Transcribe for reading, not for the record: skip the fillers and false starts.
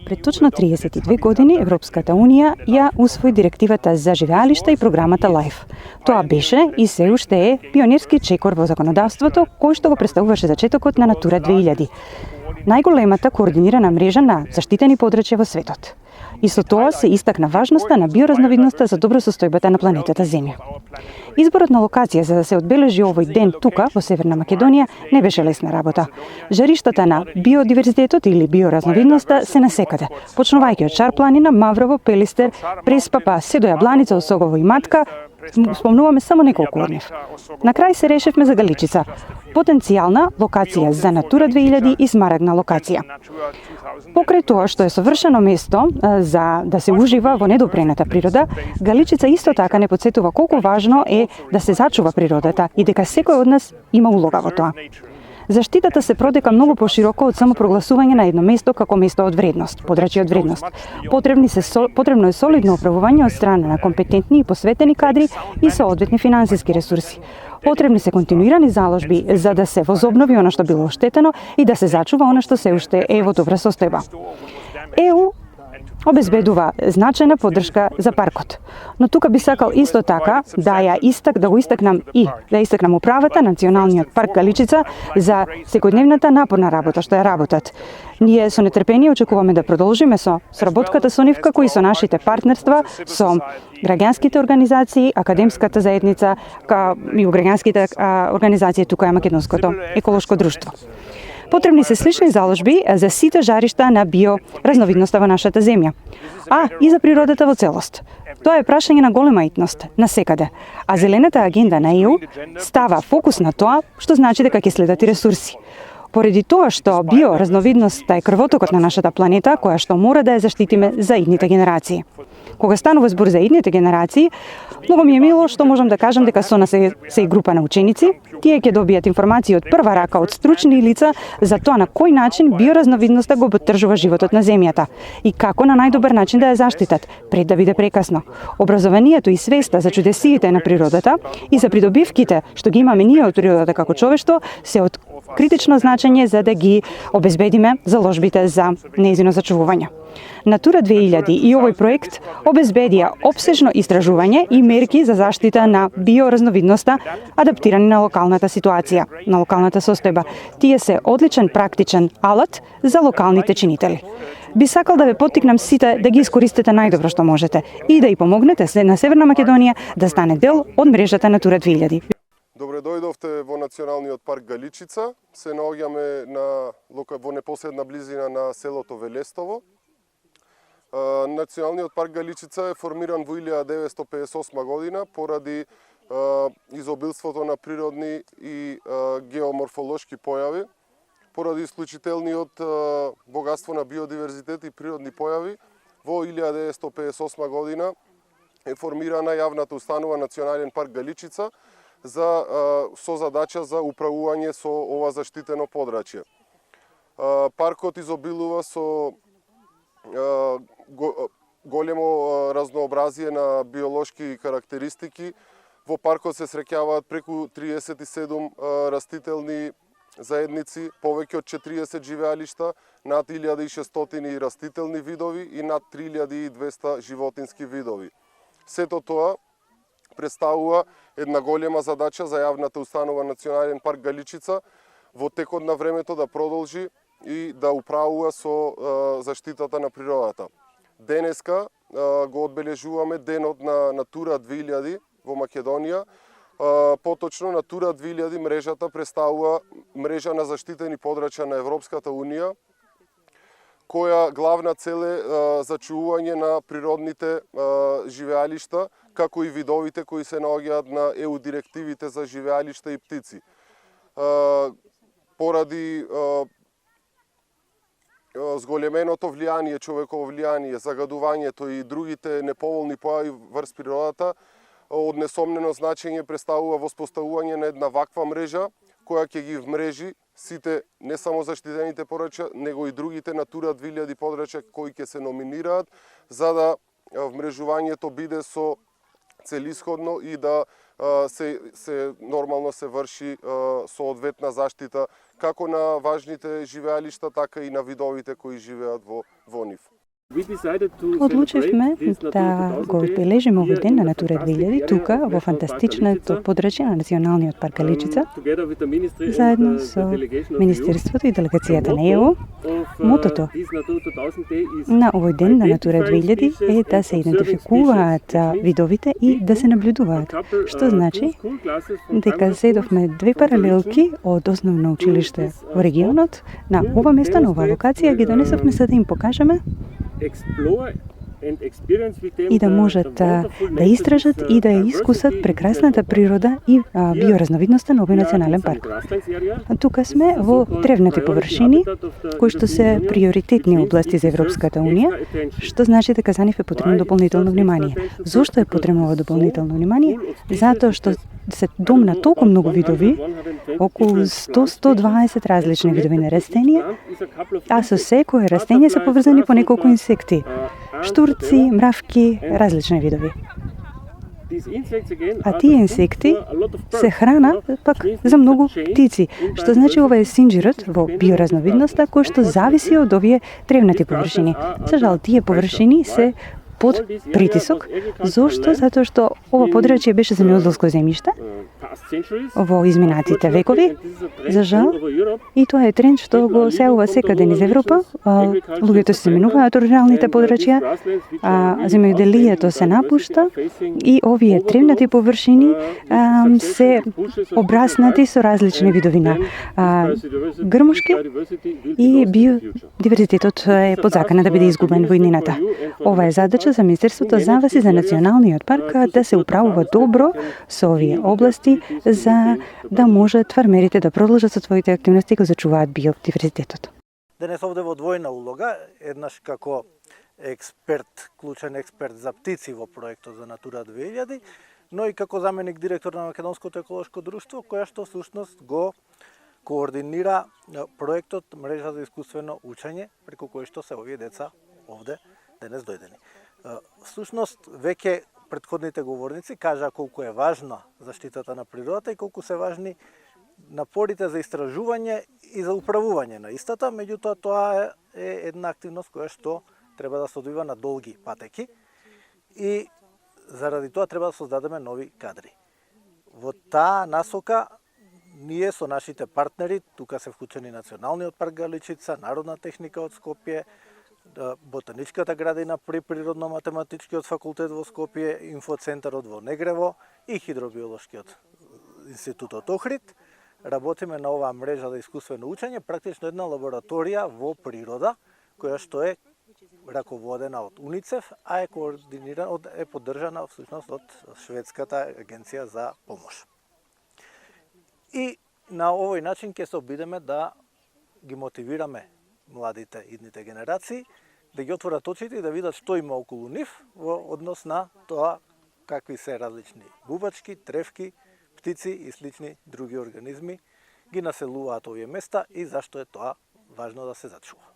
Пред точно 32 години Европската Унија ја усвои директивата за живеалишта и програмата LIFE. Тоа беше и се уште е пионерски чекор во законодавството кој што го представуваше зачетокот на Натура 2000. Најголемата координирана мрежа на заштитени подрачја во светот. И со тоа се истакна важноста на биоразновидноста за добросостојбата на планетата Земја. Изборот на локација за да се одбележи овој ден тука, во Северна Македонија, не беше лесна работа. Жариштата на биодиверзитетот или биоразновидноста се насекаде, почнувајќи од Шар планина, Маврово, Пелистер, Преспа, се до Јабланица, Осогово и Матка, спомнуваме само неколку од нив. На крај се решивме за Галичица, потенцијална локација за Натура 2000 и смарагдна локација. Покрај тоа што е совршено место за да се ужива во недопрената природа, Галичица исто така не потсетува колку важно е да се зачува природата и дека секој од нас има улога во тоа. Заштитата се протека многу пошироко од само прогласување на едно место како место од вредност, подрачје од вредност. Потребно е солидно управување од страна на компетентни и посветени кадри и соодветни финансиски ресурси. Потребни се континуирани заложби за да се возобнови она што било оштетено и да се зачува она што се уште е во добра состојба. ЕУ обезбедува значајна поддршка за паркот. Но тука би сакал исто така да го истакнам управата Националниот парк Галичица за секојдневната напорна работа што ја работат. Ние со нетрпение очекуваме да продолжиме со сработката со нив како и со нашите партнерства со граѓанските организации, академската заедница, и граѓанските организации тука е Македонското еколошко друштво. Потребни се слични заложби за сите жаришта на биоразновидноста во нашата земја, и за природата во целост. Тоа е прашање на голема итност, насекаде, а зелената агенда на ЕУ става фокус на тоа, што значи дека ќе следат и ресурси. Поради тоа што биоразновидноста е крвотокот на нашата планета, која што мора да ја заштитиме за идните генерации. Кога станува збор за идните генерации, многу ми е мило што можам да кажам дека со нас се и група на ученици. Тие ќе добијат информации од прва рака од стручни лица за тоа на кој начин биоразновидноста го поддржува животот на земјата и како на најдобар начин да ја заштитат пред да биде прекасно. Образованието и свеста за чудесиите на природата и за придобивките што ги имаме ние од природата како човештво се од критично значење за да ги обезбедиме заложбите за нејзино зачувување. Натура 2000 и овој проект обезбедија опсежно истражување и мерки за заштита на биоразновидноста, адаптирани на локалната ситуација, на локалната состојба. Тие се одличен практичен алат за локалните чинители. Би сакал да ве поттикнам сите да ги искористите најдобро што можете и да ја помогнете на Северна Македонија да стане дел од мрежата Натура 2000. Добре дојдовте во Националниот парк Галичица. Се наоѓаме во непосредна близина на селото Велестово. Националниот парк Галичица е формиран во 1958 година поради изобилството на природни и геоморфолошки појави, поради исклучителниот богатство на биодиверзитет и природни појави. Во 1958 година е формирана јавната установа Национален парк Галичица со задача за управување со ова заштитено подрачје. Паркот изобилува со големо разнообразие на биолошки карактеристики. Во паркот се среќаваат преку 37 растителни заедници, повеќе од 40 живеалишта, над 1600 растителни видови и над 3200 животински видови. Сето тоа представува една голема задача за јавната установа Национален парк Галичица во текот на времето да продолжи и да управува со заштитата на природата. Денеска го одбележуваме денот на Натура 2000 во Македонија. Поточно Натура 2000 мрежата представува мрежа на заштитени подрачја на Европската Унија, која главна цел е зачувување на природните живеалишта, како и видовите кои се наоѓаат на ЕУ директивите за живеалишта и птици. Поради зголеменото влијание, човеково влијание, загадувањето и другите неповолни појави врз природата, од несомнено значење представува воспоставување на една ваква мрежа, која ќе ги вмрежи сите не само заштитените подрачја, него и другите Натура 2000 подрачја кои ќе се номинираат, за да вмрежувањето биде со целисходно и да се нормално се врши соодветна заштита како на важните живеалишта, така и на видовите кои живеат во нив. Одлучивме да го одбележиме овој ден на Натура 2000 тука во фантастичното подрачје на Националниот парк Галичица, заедно со Министерството и делегацијата на ЕО. Мотото на овој ден на Натура 2000 е да се идентификуваат видовите и да се наблюдуваат, што значи дека седовме две паралелки од основно училиште во регионот на ова место, на оваа локација, ги донесовме за да им покажеме и да можат да истражат и да ја искусат прекрасната природа и биоразновидноста на овој национален парк. Тука сме во древните површини, кои што се приоритетни области за Европската Унија, што значи дека за нив е потребно дополнително внимание. Зошто е потребно ова дополнително внимание? Затоа што се дом на толку многу видови, околу 100-120 различни видови на растенија, а со секое растение се поврзани по неколку инсекти. Штурци, мравки, различни видови. А тие инсекти се храна пак за многу птици, што значи ова е синџирот во биоразновидноста кој што зависи од овие древнати површини. За жал, тие површини се под притисок. Зошто? Затоа што ова подрачје беше земјоделско земјиште во изминатите векови. За жал, и тоа е тренд што го сеува секаде низ Европа. Луѓето се заменуваат руралните подрачја, земјоделието се напушта и овие древнати површини се обраснати со различни видови на грмушки и биодиверзитетот е под закана да биде изгубен во иднината. Ова е задача за Министерството за вас и за Националниот парк да се управува добро со овие области за да можат фармерите да продолжат со своите активности и го зачуваат биодиверзитетот. Денес овде во двојна улога, еднаш како експерт, клучен експерт за птици во проектот за Натура 2000, но и како заменик директор на Македонското еколошко друштво, која што всушност го координира проектот Мрежа за искуствено учење, преку кој што се овие деца овде денес дојдени. Всушност, веќе претходните говорници кажаа колку е важна заштитата на природата и колку се важни напорите за истражување и за управување на истата, меѓутоа тоа е една активност која што треба да се одвива на долги патеки и заради тоа треба да создадеме нови кадри. Во таа насока ние со нашите партнери, тука се вклучени Националниот парк Галичица, Народна техника од Скопје, Ботаничката градина при Природно-математичкиот факултет во Скопје, инфоцентарот во Негрево и Хидробиолошкиот институтот Охрид, работиме на оваа мрежа за искуствено учење, практично една лабораторија во природа, која што е раководена од УНИЦЕФ, а е координирана, е поддржана всушност од Шведската агенција за помош. И на овој начин ќе се обидеме да ги мотивираме младите идните генерации, да ги отворат очите и да видат што има околу нив во однос на тоа какви се различни бубачки, тревки, птици и слични други организми ги населуваат овие места и зашто е тоа важно да се зачува.